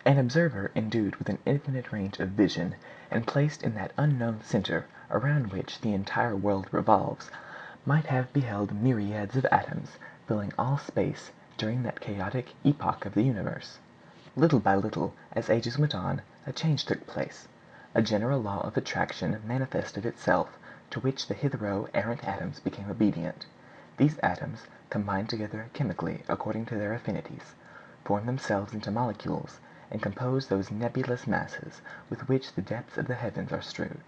An observer endued with an infinite range of vision, and placed in that unknown center around which the entire world revolves, might have beheld myriads of atoms filling all space during that chaotic epoch of the universe. Little by little, as ages went on, a change took place. A general law of attraction manifested itself, to which the hitherto errant atoms became obedient. These atoms, combined together chemically according to their affinities, form themselves into molecules, and compose those nebulous masses with which the depths of the heavens are strewed.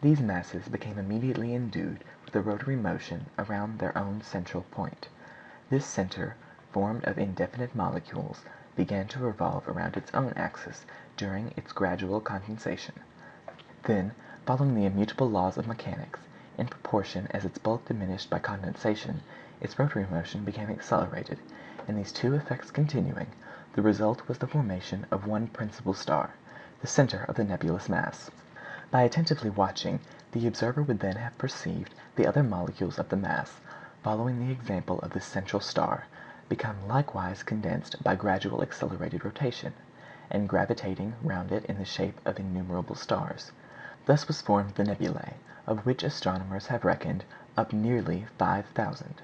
These masses became immediately endued with a rotary motion around their own central point. This center, formed of indefinite molecules, began to revolve around its own axis during its gradual condensation. Then, following the immutable laws of mechanics, in proportion as its bulk diminished by condensation, its rotary motion became accelerated, and these two effects continuing, the result was the formation of one principal star, the center of the nebulous mass. By attentively watching, the observer would then have perceived the other molecules of the mass, following the example of this central star, become likewise condensed by gradual accelerated rotation, and gravitating round it in the shape of innumerable stars. Thus was formed the nebulae, of which astronomers have reckoned up nearly 5,000.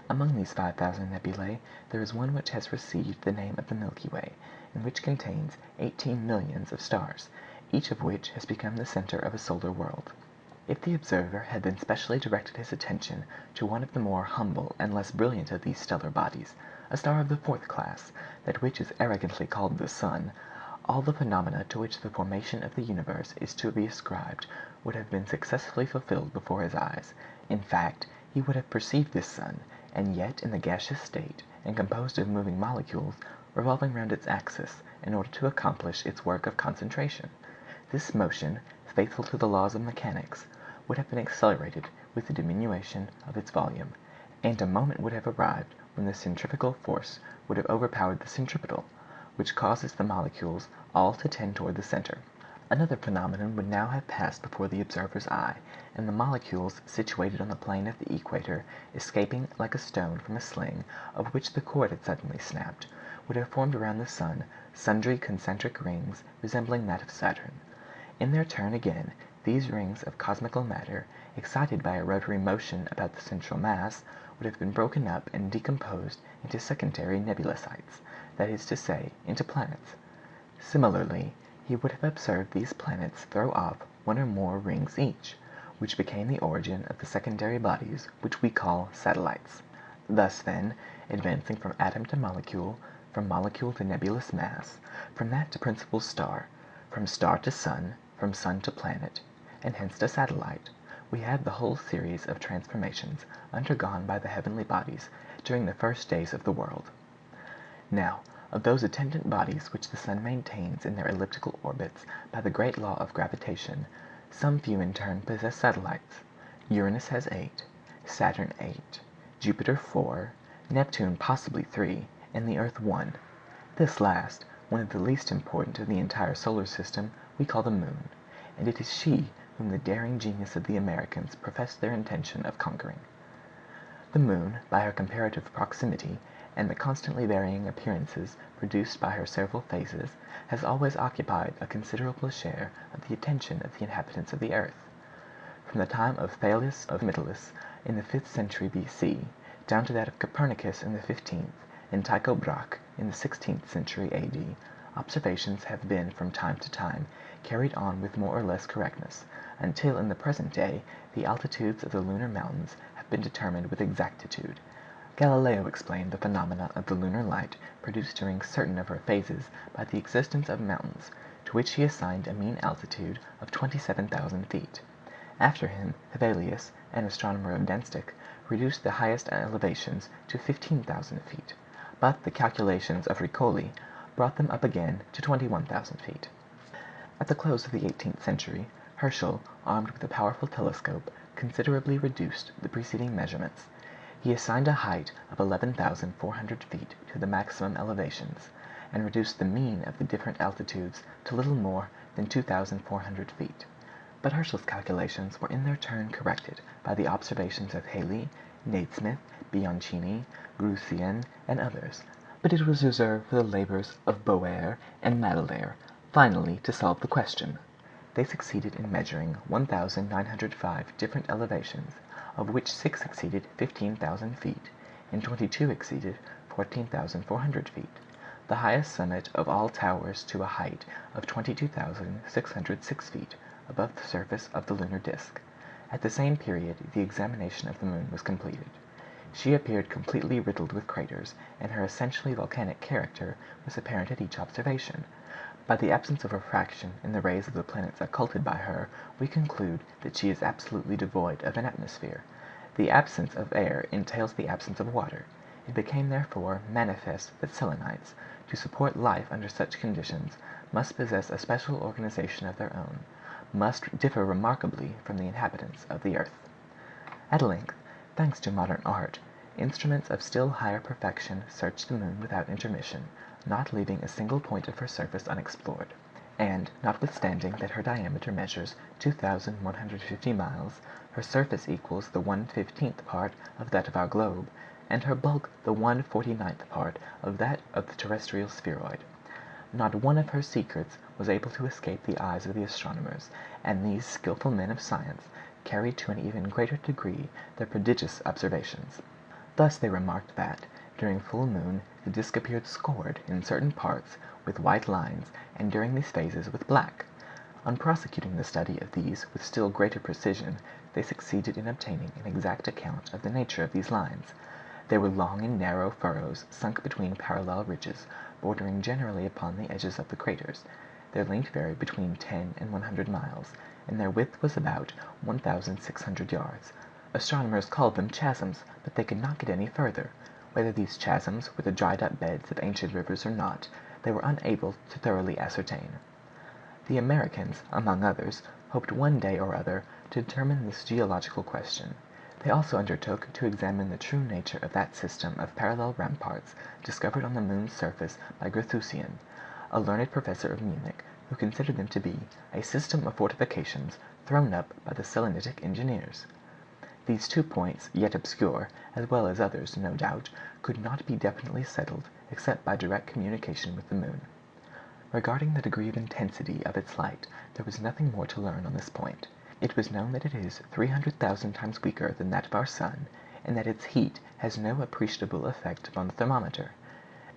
Among these 5,000 nebulae there is one which has received the name of the Milky Way, and which contains 18 millions of stars, each of which has become the center of a solar world. If the observer had then specially directed his attention to one of the more humble and less brilliant of these stellar bodies, a star of the fourth class, that which is arrogantly called the sun, all the phenomena to which the formation of the universe is to be ascribed would have been successfully fulfilled before his eyes. In fact, he would have perceived this sun, and yet in the gaseous state, and composed of moving molecules, revolving round its axis in order to accomplish its work of concentration. This motion, faithful to the laws of mechanics, would have been accelerated with the diminution of its volume, and a moment would have arrived when the centrifugal force would have overpowered the centripetal, which causes the molecules all to tend toward the center. Another phenomenon would now have passed before the observer's eye, and the molecules situated on the plane of the equator, escaping like a stone from a sling of which the cord had suddenly snapped, would have formed around the sun sundry concentric rings resembling that of Saturn. In their turn again, these rings of cosmical matter, excited by a rotary motion about the central mass, would have been broken up and decomposed into secondary nebulocytes, that is to say, into planets. Similarly, he would have observed these planets throw off one or more rings each, which became the origin of the secondary bodies which we call satellites. Thus, then, advancing from atom to molecule, from molecule to nebulous mass, from that to principal star, from star to sun, from sun to planet, and hence to satellite, we have the whole series of transformations undergone by the heavenly bodies during the first days of the world. Now, of those attendant bodies which the sun maintains in their elliptical orbits by the great law of gravitation, some few in turn possess satellites. Uranus has 8, Saturn 8, Jupiter 4, Neptune possibly 3, and the Earth 1. This last, one of the least important of the entire solar system, we call the moon, and it is she whom the daring genius of the Americans profess their intention of conquering. The moon, by her comparative proximity, and the constantly varying appearances produced by her several phases, has always occupied a considerable share of the attention of the inhabitants of the earth. From the time of Thales of Miletus in the 5th century B.C., down to that of Copernicus in the 15th, and Tycho Brahe in the 16th century A.D., observations have been from time to time carried on with more or less correctness, until in the present day the altitudes of the lunar mountains have been determined with exactitude. Galileo explained the phenomena of the lunar light produced during certain of her phases by the existence of mountains, to which he assigned a mean altitude of 27,000 feet. After him, Hevelius, an astronomer of Denstic, reduced the highest elevations to 15,000 feet, but the calculations of Riccoli brought them up again to 21,000 feet. At the close of the 18th century, Herschel, armed with a powerful telescope, considerably reduced the preceding measurements. He assigned a height of 11,400 feet to the maximum elevations, and reduced the mean of the different altitudes to little more than 2,400 feet. But Herschel's calculations were in their turn corrected by the observations of Halley, Nasmyth, Bianchini, Grützian, and others, but it was reserved for the labors of Boer and Madelaire finally to solve the question. They succeeded in measuring 1,905 different elevations, of which 6 exceeded 15,000 feet, and 22 exceeded 14,400 feet, the highest summit of all towers to a height of 22,606 feet above the surface of the lunar disk. At the same period the examination of the moon was completed. She appeared completely riddled with craters, and her essentially volcanic character was apparent at each observation. By the absence of refraction in the rays of the planets occulted by her, we conclude that she is absolutely devoid of an atmosphere. The absence of air entails the absence of water. It became therefore manifest that Selenites, to support life under such conditions, must possess a special organization of their own, must differ remarkably from the inhabitants of the earth. At length, thanks to modern art, instruments of still higher perfection searched the moon without intermission, not leaving a single point of her surface unexplored; and, notwithstanding that her diameter measures 2,150 miles, her surface equals the 1/15th part of that of our globe, and her bulk the 1/49th part of that of the terrestrial spheroid. Not one of her secrets was able to escape the eyes of the astronomers, and these skilful men of science carried to an even greater degree their prodigious observations. Thus they remarked that, during full moon, the disk appeared scored in certain parts with white lines, and during these phases with black. On prosecuting the study of these with still greater precision, they succeeded in obtaining an exact account of the nature of these lines. They were long and narrow furrows sunk between parallel ridges, bordering generally upon the edges of the craters. Their length varied between 10 and 100 miles, and their width was about 1,600 yards. Astronomers called them chasms, but they could not get any further. Whether these chasms were the dried-up beds of ancient rivers or not, they were unable to thoroughly ascertain. The Americans, among others, hoped one day or other to determine this geological question. They also undertook to examine the true nature of that system of parallel ramparts discovered on the moon's surface by Grothusian, a learned professor of Munich, who considered them to be a system of fortifications thrown up by the Selenitic engineers. These 2 points, yet obscure, as well as others, no doubt, could not be definitely settled except by direct communication with the moon. Regarding the degree of intensity of its light, there was nothing more to learn on this point. It was known that it is 300,000 times weaker than that of our sun, and that its heat has no appreciable effect upon the thermometer.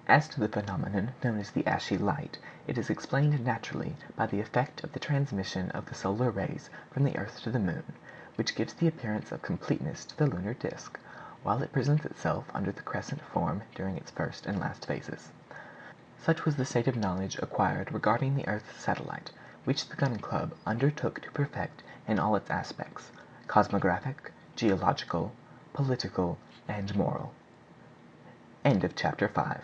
As to the phenomenon known as the ashy light, it is explained naturally by the effect of the transmission of the solar rays from the earth to the moon, which gives the appearance of completeness to the lunar disk, while it presents itself under the crescent form during its first and last phases. Such was the state of knowledge acquired regarding the earth's satellite, which the Gun Club undertook to perfect in all its aspects, cosmographic, geological, political, and moral. End of chapter 5.